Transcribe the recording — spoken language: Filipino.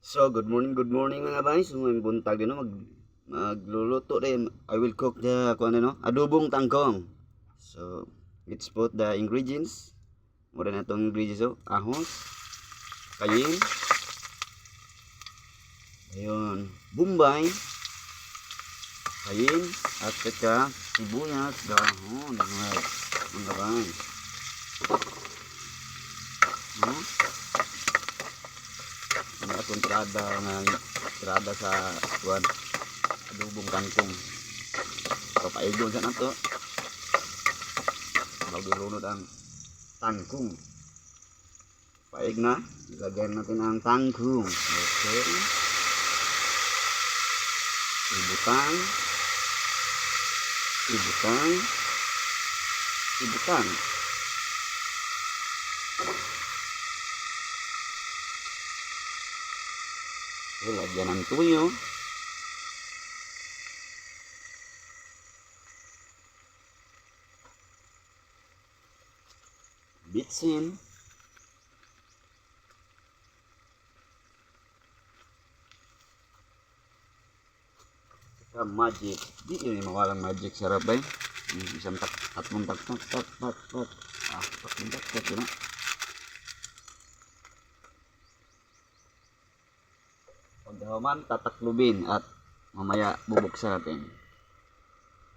So, good morning mga bay. So, may buntag din magluluto rin. I will cook the adobong tangkong. So, let's put the ingredients. Mura na itong ingredients. So, ahos, kayin, ayun, bumbay, kayin, at saka sibuyas, dahon, mga bay. Mga kontrada sa kuwan adobong kangkong. So paigon sa nato bago ilunod ang tangkong. Paig na, ilagay natin ang tangkong. Okay, ibutang ibutang ibutang. Okay, lagyan ng tuyo. Bitsin. Saka magic. Di yun yung mawalang magic sarap ba eh. Isang tatlong tak. Tatlong tak yun. Pagdaman, tataklubin at mamaya bubuksan natin.